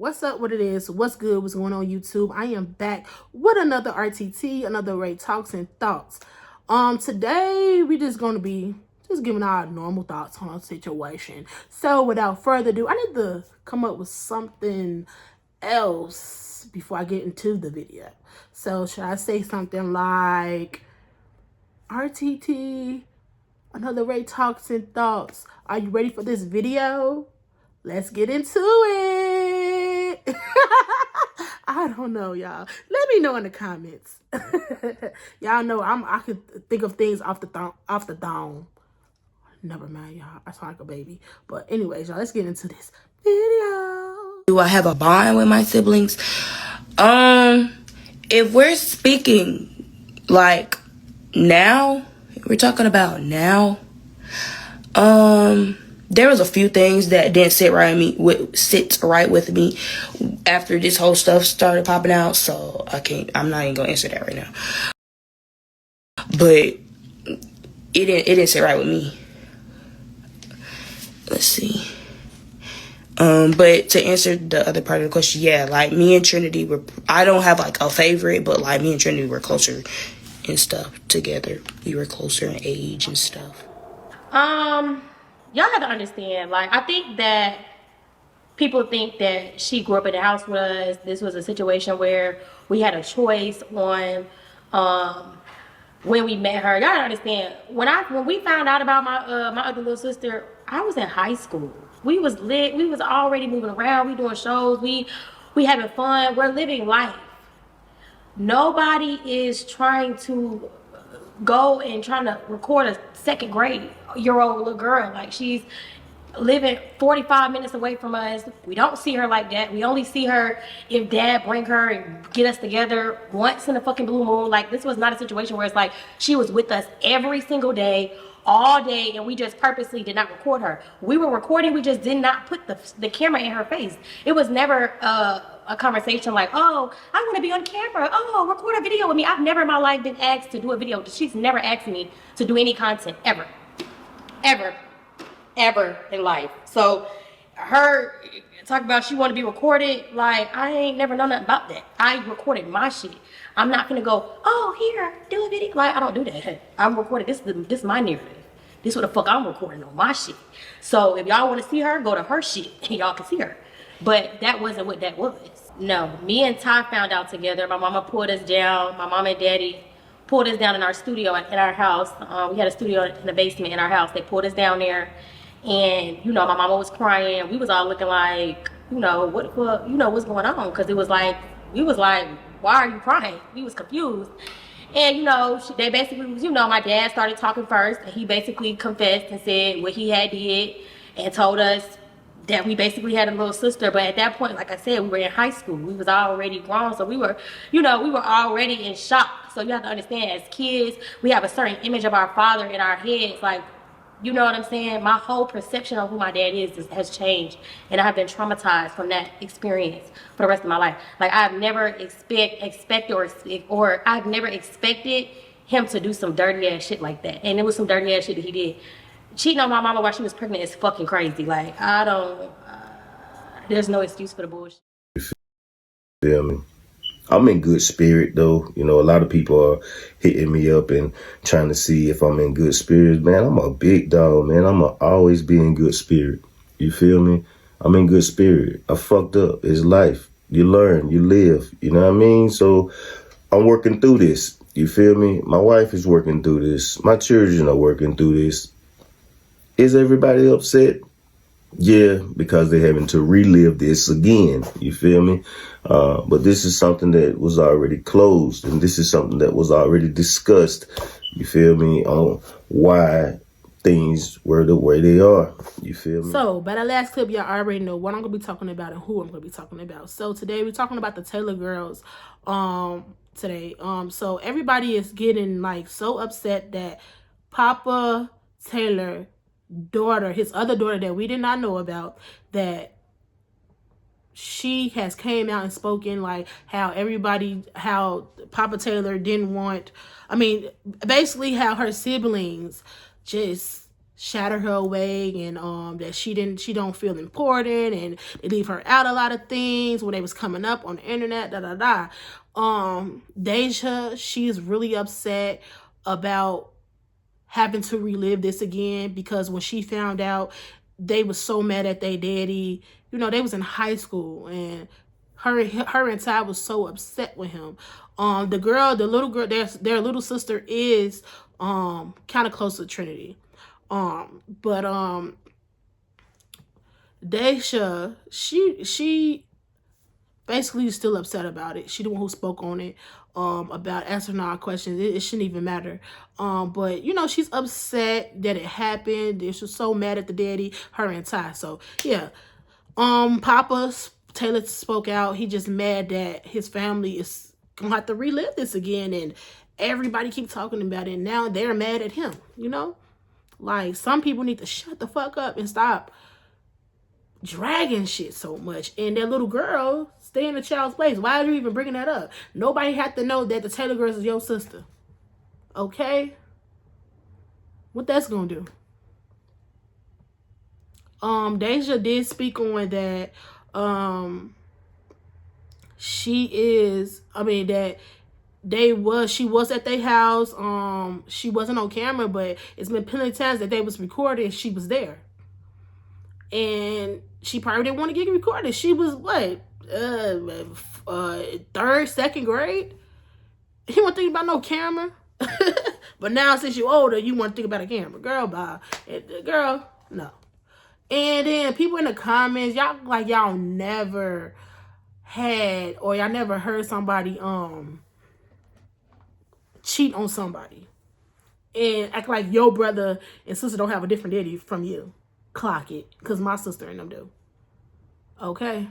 What's up, what it is, what's good, what's going on YouTube? I am back with another RTT, another Ray Talks and Thoughts. Today we just gonna be giving our normal thoughts on a situation. So without further ado, I need to come up with something else before I get into the video. So should I say something like RTT, another Ray Talks and Thoughts? Are you ready for this video? Let's get into it. I don't know, y'all. Let me know in the comments. Y'all know I could think of things off the dome. Never mind, y'all. I sound like a baby. But anyways, y'all, let's get into this video. Do I have a bond with my siblings? If we're speaking like now, we're talking about now. There was a few things that didn't sit right with me after this whole stuff started popping out. So I'm not even gonna answer that right now. But it didn't sit right with me. Let's see. But to answer the other part of the question, yeah, like me and Trinity I don't have like a favorite, but like me and Trinity were closer and stuff together. We were closer in age and stuff. Y'all have to understand, like, I think that people think that she grew up in the house with us. This was a situation where we had a choice on when we met her. Y'all gotta understand, when we found out about my other little sister, I was in high school. We was lit. We was already moving around. We doing shows. We having fun. We're living life. Nobody is trying to go and trying to record a second grade year old little girl. Like, she's living 45 minutes away from us. We don't see her like that. We only see her if dad bring her and get us together once in a fucking blue moon. Like, this was not a situation where it's like she was with us every single day, all day, and we just purposely did not record her. We were recording, we just did not put the camera in her face. It was never a conversation like, oh, I want to be on camera, oh, record a video with me. I've never in my life been asked to do a video. She's never asked me to do any content, ever in life. So her talk about she want to be recorded, like, I ain't never known nothing about that. I recorded my shit. I'm not gonna go, oh, here, do a video. Like, I don't do that. I'm recording. This is my narrative. This is what the fuck I'm recording on my shit. So if y'all want to see her, go to her shit and y'all can see her. But that wasn't what that was. No, me and Ty found out together. My mama pulled us down. My mom and daddy pulled us down in our studio in our house. We had a studio in the basement in our house. They pulled us down there, and you know, my mama was crying. We was all looking like, you know, what the fuck, you know, what's going on? Because it was like, we was like, why are you crying? We was confused. And you know, they basically, you know, my dad started talking first, and he basically confessed and said what he had did, and told us that we basically had a little sister. But at that point, like I said, we were in high school. We was already grown, so we were, you know, we were already in shock. So you have to understand, as kids, we have a certain image of our father in our heads. Like, you know what I'm saying? My whole perception of who my dad is has changed, and I've been traumatized from that experience for the rest of my life. Like, I've never I've never expected him to do some dirty ass shit like that. And it was some dirty ass shit that he did. Cheating on my mama while she was pregnant is fucking crazy. Like, I don't, there's no excuse for the bullshit. Feel me? I'm in good spirit though. You know, a lot of people are hitting me up and trying to see if I'm in good spirits. Man, I'm a big dog, man. I'm always be in good spirit. You feel me? I'm in good spirit. I fucked up. It's life. You learn, you live. You know what I mean? So I'm working through this. You feel me? My wife is working through this. My children are working through this. Is everybody upset? Yeah, because they're having to relive this again. You feel me? But this is something that was already closed, and this is something that was already discussed. You feel me? On why things were the way they are. You feel me? So, by the last clip, y'all already know what I'm going to be talking about and who I'm going to be talking about. So, today we're talking about the Taylor girls. So everybody is getting like so upset that Poppa Taylor daughter, his other daughter that we did not know about, that she has came out and spoken like how Poppa Taylor didn't want, I mean, basically how her siblings just shatter her away, and that she don't feel important, and they leave her out a lot of things when they was coming up on the internet, Deja, she's really upset about having to relive this again, because when she found out, they was so mad at their daddy. You know, they was in high school, and her and Ty was so upset with him. The little girl, their little sister is kind of close to Trinity. But Daisha, she basically is still upset about it. She the one who spoke on it, about answering our questions. It shouldn't even matter. But you know, she's upset that it happened. She's so mad at the daddy, her and Ty. So yeah. Poppa Taylor spoke out. He just mad that his family is gonna have to relive this again, and everybody keep talking about it. And now they're mad at him, you know? Like, some people need to shut the fuck up and stop dragging shit so much. And that little girl, stay in the child's place. Why are you even bringing that up? Nobody had to know that the Taylor Girls is your sister. Okay? What that's gonna do? Deja did speak on that. She was at their house. She wasn't on camera, but it's been plenty of times that they was recording. She was there, and she probably didn't want to get recorded. She was what, third, second grade. He wasn't thinking about no camera. But now since you're older, you want to think about a camera, girl. Bye, girl. No. And then people in the comments, y'all never had, or y'all never heard somebody cheat on somebody and act like your brother and sister don't have a different daddy from you. Clock it, because my sister and them do. Okay?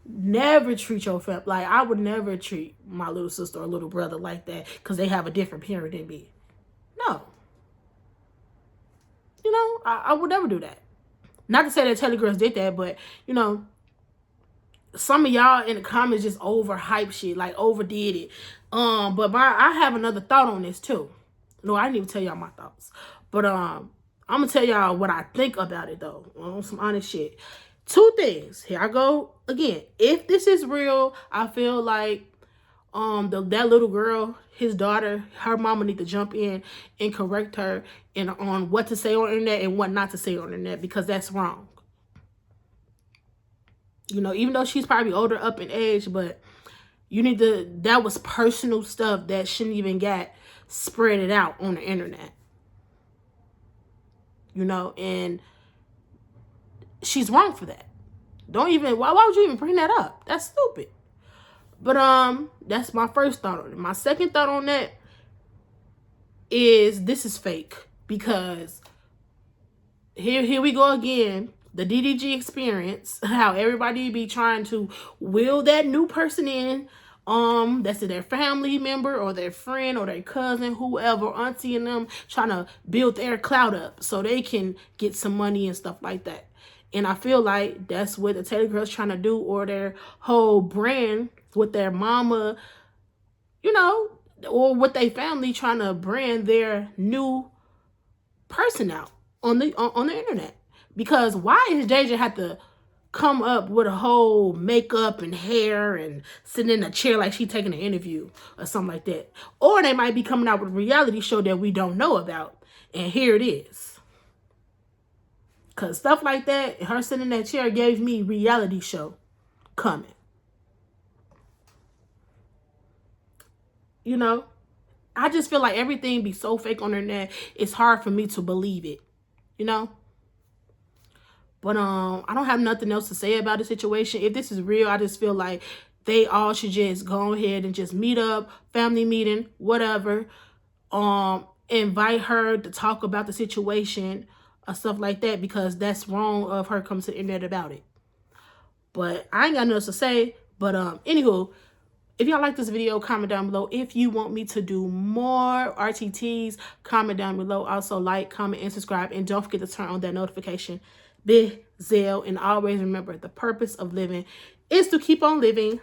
Never treat your family like, I would never treat my little sister or little brother like that because they have a different parent than me. No. You know, I would never do that. Not to say that Taylor Girls did that, but, you know, some of y'all in the comments just overhype shit, like overdid it. But I have another thought on this too. No, I didn't even tell y'all my thoughts. But I'm gonna tell y'all what I think about it though, on some honest shit. Two things. Here I go again. If this is real, I feel like that little girl, his daughter, her mama need to jump in and correct her on what to say on the internet and what not to say on the internet, because that's wrong. You know, even though she's probably older up in age, but you need to, that was personal stuff that shouldn't even get spread it out on the internet. You know, and she's wrong for that. Don't even, why would you even bring that up? That's stupid. But that's my first thought on it. My second thought on that is this is fake, because here we go again. The DDG experience, how everybody be trying to will that new person in, that's their family member or their friend or their cousin, whoever, auntie and them, trying to build their clout up so they can get some money and stuff like that. And I feel like that's what the Taylor Girls trying to do, or their whole brand with their mama, you know, or with their family, trying to brand their new person out on the internet. Because why is Deja have to come up with a whole makeup and hair and sitting in a chair like she taking an interview or something like that? Or they might be coming out with a reality show that we don't know about, and here it is. Because stuff like that, her sitting in that chair gave me reality show coming. You know? I just feel like everything be so fake on the internet, it's hard for me to believe it. You know? But I don't have nothing else to say about the situation. If this is real, I just feel like they all should just go ahead and just meet up, family meeting, whatever. Invite her to talk about the situation or stuff like that, because that's wrong of her coming to the internet about it. But I ain't got nothing else to say. But anywho, if y'all like this video, comment down below. If you want me to do more RTTs, comment down below. Also like, comment, and subscribe. And don't forget to turn on that notification bell. And always remember, the purpose of living is to keep on living.